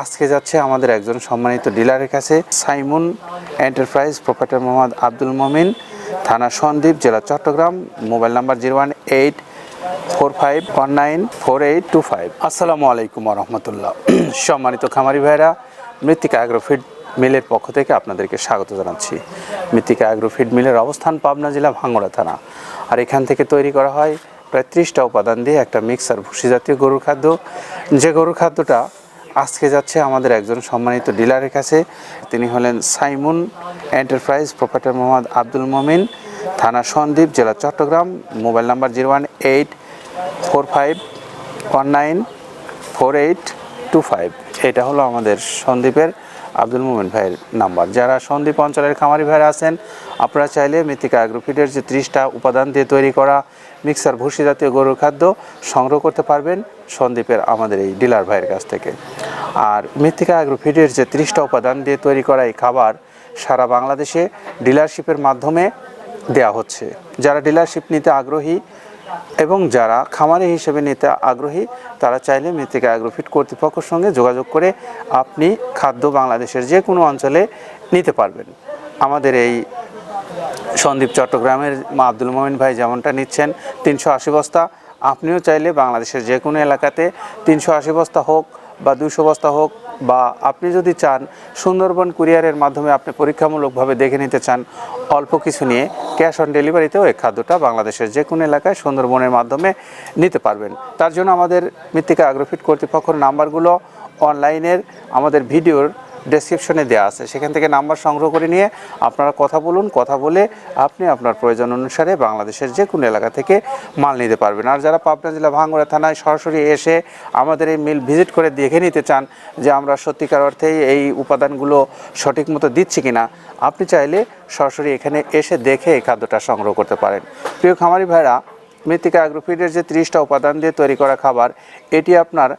আজকে যাচ্ছে আমাদের একজন সম্মানিত ডিলারের কাছে, Simon enterprise, proprietor Mohammad Abdul Momin, থানা সন্দ্বীপ, জেলা চট্টগ্রাম, মোবাইল নাম্বার 01845194825। আসসালামু আলাইকুম রহমতুল্লাহ। সম্মানিত খামারি ভাইরা, মৃত্তিকা অ্যাগ্রোফিড মিলের পক্ষ থেকে আপনাদেরকে স্বাগত জানাচ্ছি। মৃত্তিকা অ্যাগ্রোফিড মিলের অবস্থান পাবনা জেলা ভাঙ্গুড়া থানা। আর এখান থেকে তৈরি করা হয় প্রায় 30টা উপাদান দিয়ে একটা মিক্সার ভুসি জাতীয় গরুর খাদ্য, যে গরুর খাদ্যটা আজকে যাচ্ছে আমাদের একজন সম্মানিত ডিলারের কাছে। তিনি হলেন Simon enterprise, proprietor Mohammad Abdul Momin, থানা সন্দ্বীপ, জেলা চট্টগ্রাম, মোবাইল নাম্বার 01845194825। এটা হলো আমাদের সন্দ্বীপের আব্দুল মোমিন ভাইয়ের নাম্বার। যারা সন্দ্বীপ অঞ্চলের খামারি ভাইরা আছেন, আপনারা চাইলে মৃত্তিকা অ্যাগ্রোফিডের যে 30টা উপাদান দিয়ে তৈরি করা মিক্সার ভুসি জাতীয় গরুর খাদ্য সংগ্রহ করতে পারবেন সন্দ্বীপের আমাদের এই ডিলার ভাইয়ের কাছ থেকে। আর মৃত্তিকা অ্যাগ্রোফিডের যে 30টা উপাদান দিয়ে তৈরি করা এই খাবার সারা বাংলাদেশে ডিলারশিপের মাধ্যমে দেয়া হচ্ছে। যারা ডিলারশিপ নিতে আগ্রহী এবং যারা খামারি হিসেবে নিতে আগ্রহী, তারা চাইলে মৃত্তিকা অ্যাগ্রোফিড কর্তৃপক্ষের সঙ্গে যোগাযোগ করে আপনি খাদ্য বাংলাদেশের যে কোনো অঞ্চলে নিতে পারবেন। আমাদের এই সন্দ্বীপ চট্টগ্রামের আব্দুল মমিন ভাই যেমনটা নিচ্ছেন 380 বস্তা, আপনিও চাইলে বাংলাদেশের যে কোনো এলাকাতে 380 বস্তা হোক বা 200 বস্তা হোক, বা আপনি যদি চান সুন্দরবন কুরিয়ারের মাধ্যমে আপনি পরীক্ষামূলকভাবে দেখে নিতে চান অল্প কিছু নিয়ে, ক্যাশ অন ডেলিভারিতেও এই খাদ্যটা বাংলাদেশের যে কোনো এলাকায় সুন্দরবনের মাধ্যমে নিতে পারবেন। তার জন্য আমাদের মৃত্তিকা অ্যাগ্রোফিড কর্তৃপক্ষের নাম্বারগুলো অনলাইনের আমাদের ভিডিওর ডেসক্রিপশনে দেওয়া আছে, সেখান থেকে নাম্বার সংগ্রহ করে নিয়ে আপনারা কথা বলুন। কথা বলে আপনি আপনার প্রয়োজন অনুসারে বাংলাদেশের যে কোনো এলাকা থেকে মাল নিতে পারবেন। আর যারা পাবনা জেলা ভাঙ্গুড়া থানায় সরাসরি এসে আমাদের এই মিল ভিজিট করে দেখে নিতে চান যে আমরা সত্যিকার অর্থেই এই উপাদানগুলো সঠিক মতো দিচ্ছি কিনা, আপনি চাইলে সরাসরি এখানে এসে দেখে এই খাদ্যটা সংগ্রহ করতে পারেন। প্রিয় খামারি ভাইরা, মৃত্তিকা অ্যাগ্রোফিডের যে 30টা উপাদান দিয়ে তৈরি করা খাবার, এটি আপনার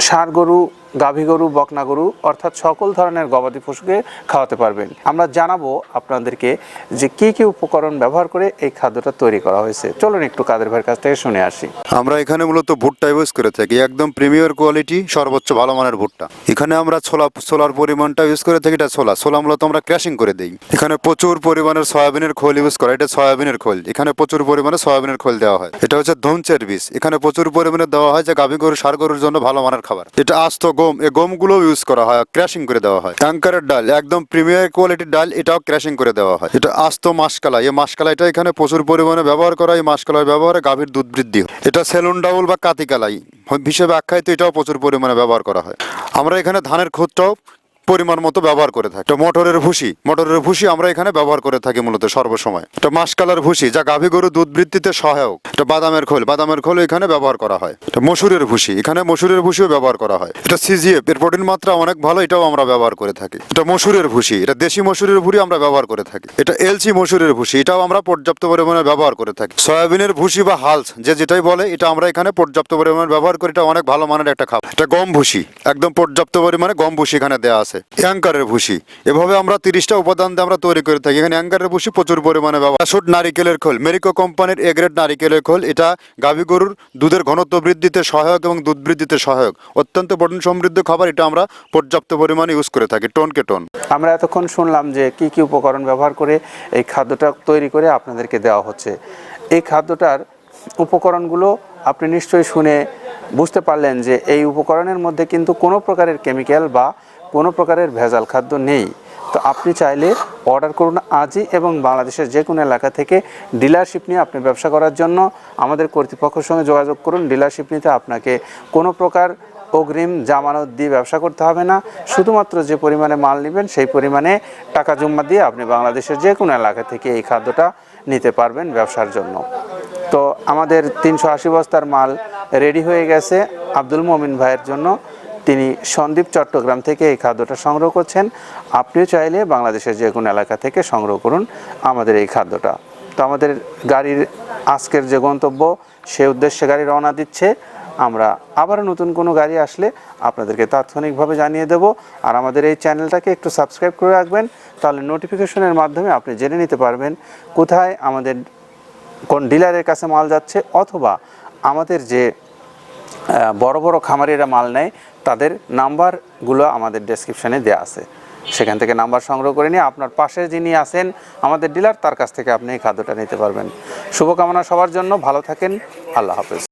ষাঁড় গরু, গাভী গরু, বকনা গরু অর্থাৎ সকল ধরনের গবাদি পশুকে খাওয়াতে পারবেন। আমরা জানাবো আপনাদেরকে যে কী কী উপকরণ ব্যবহার করে এই খাদ্যটা তৈরি করা হয়েছে। চলুন একটু কাদের ভাইয়ের কাছ থেকে শুনে আসি। আমরা এখানে মূলত ভুট্টা ইউজ করে থাকি, একদম প্রিমিয়ার কোয়ালিটি, সর্বোচ্চ ভালো মানের ভুট্টা। এখানে আমরা ছোলার পরিমাণটা ইউজ করে থাকি। এটা ছোলা মূলত আমরা ক্র্যাশিং করে দিই। এখানে প্রচুর পরিমাণের সয়াবিনের খোল ইউজ করা, এটা সয়াবিনের খোল, এখানে প্রচুর পরিমাণে সয়াবিনের খোল দেওয়া হয়। এটা হচ্ছে ধনচের বীজ, এখানে প্রচুর পরিমাণে দেওয়া হয়, যে গাভী গরু, ষাঁড় গরুর জন্য ভালো মানের খাবার। এটা আস্ত গম, এই গমগুলো ইউজ করা হয়, ক্র্যাশিং করে দেওয়া হয়। ট্যাঙ্কারের ডাল, একদম প্রিমিয়ার কোয়ালিটির ডাল, এটাও ক্র্যাশিং করে দেওয়া হয়। এটা আস্ত মাসকলাই, এই মাসকলাইটা এখানে প্রচুর পরিমাণে ব্যবহার করা হয়। এই মাসকলাই ব্যবহারে গাভীর দুধ বৃদ্ধি হয়। এটা সেলুন ডাউল বা কাতিকালাই হিসেবে আখ্যায়িত, এটাও প্রচুর পরিমাণে ব্যবহার করা হয়। আমরা এখানে ধানের খুদটাও পরিমাণ মতো ব্যবহার করে থাকি। মটরের ভুসি আমরা এখানে ব্যবহার করে থাকি মূলত সর্বসময়। এটা মাসকালার ভুসি, যা গাভী গরু দুধ বৃদ্ধিতে সহায়ক। এটা বাদামের খোল এখানে ব্যবহার করা হয়। এটা মসুরের ভুসি, এখানে মসুরের ভুসিও ব্যবহার করা হয়। এটা সিজিএফ, এর প্রোটিন মাত্রা অনেক ভালো, এটাও আমরা ব্যবহার করে থাকি। এটা মসুরের ভুসি, এটা দেশি মসুরের ভুসি আমরা ব্যবহার করে থাকি। এটা এলসি মসুরের ভুসি, এটাও আমরা পর্যাপ্ত পরিমাণে ব্যবহার করে থাকি। সয়াবিনের ভুসি বা হালস, যেটাই বলে, এটা আমরা এখানে পর্যাপ্ত পরিমাণে ব্যবহার করি। এটা অনেক ভালো মানের একটা খাবার। এটা গম ভুসি, একদম পর্যাপ্ত পরিমাণে গম ভুসি এখানে দেওয়া আছে। অ্যাঙ্কারের ভুসি, এভাবে আমরা 30টা উপাদান দিয়ে আমরা তৈরি করে থাকি। এখানে অ্যাঙ্কারের ভুসি প্রচুর পরিমাণে ব্যবহার। শুট নারিকেলের খোল, মেরিকো কোম্পানির এ গ্রেড নারিকেলের খোল, এটা গাভী গরুর দুধের ঘনত্ব বৃদ্ধিতে সহায়ক এবং দুধ বৃদ্ধিতে সহায়ক, অত্যন্ত প্রোটিন সমৃদ্ধ খাবার। এটা আমরা পর্যাপ্ত পরিমাণে ইউজ করে থাকি, টনকে টন। আমরা এতক্ষণ শুনলাম যে কি কি উপকরণ ব্যবহার করে এই খাদ্যটা তৈরি করে আপনাদেরকে দেওয়া হচ্ছে। এই খাদ্যটার উপকরণগুলো আপনি নিশ্চয়ই শুনে বুঝতে পারলেন যে এই উপকরণের মধ্যে কিন্তু কোনো প্রকারের কেমিক্যাল বা কোনো প্রকারের ভেজাল খাদ্য নেই। তো আপনি চাইলে অর্ডার করুন আজই, এবং বাংলাদেশের যে কোনো এলাকা থেকে ডিলারশিপ নিয়ে আপনি ব্যবসা করার জন্য আমাদের কর্তৃপক্ষের সঙ্গে যোগাযোগ করুন। ডিলারশিপ নিতে আপনাকে কোনো প্রকার অগ্রিম জামানত দিয়ে ব্যবসা করতে হবে না। শুধুমাত্র যে পরিমাণে মাল নেবেন সেই পরিমাণে টাকা জমা দিয়ে আপনি বাংলাদেশের যে কোনো এলাকা থেকে এই খাদ্যটা নিতে পারবেন ব্যবসার জন্য। তো আমাদের 380 বস্তার মাল রেডি হয়ে গেছে আব্দুল মমিন ভাইয়ের জন্য। তিনি সন্দ্বীপ চট্টগ্রাম থেকে এই খাদ্যটা সংগ্রহ করছেন। আপনিও চাইলে বাংলাদেশের যে কোনো এলাকা থেকে সংগ্রহ করুন আমাদের এই খাদ্যটা। তো আমাদের গাড়ির আজকের যে গন্তব্য, সে উদ্দেশ্যে গাড়ি রওনা দিচ্ছে। আমরা আবারও নতুন কোনো গাড়ি আসলে আপনাদেরকে তাৎক্ষণিকভাবে জানিয়ে দেব। আর আমাদের এই চ্যানেলটাকে একটু সাবস্ক্রাইব করে রাখবেন, তাহলে নোটিফিকেশনের মাধ্যমে আপনি জেনে নিতে পারবেন কোথায় আমাদের কোন ডিলারের কাছে মাল যাচ্ছে, অথবা আমাদের যে বড় বড় খামারিরা মাল নেয় তাদের নাম্বারগুলো আমাদের ডেসক্রিপশানে দেওয়া আছে, সেখান থেকে নাম্বার সংগ্রহ করে নিয়ে আপনার পাশে যিনি আছেন আমাদের ডিলার, তার কাছ থেকে আপনি এই খাদ্যটা নিতে পারবেন। শুভকামনা সবার জন্য, ভালো থাকেন, আল্লাহ হাফেজ।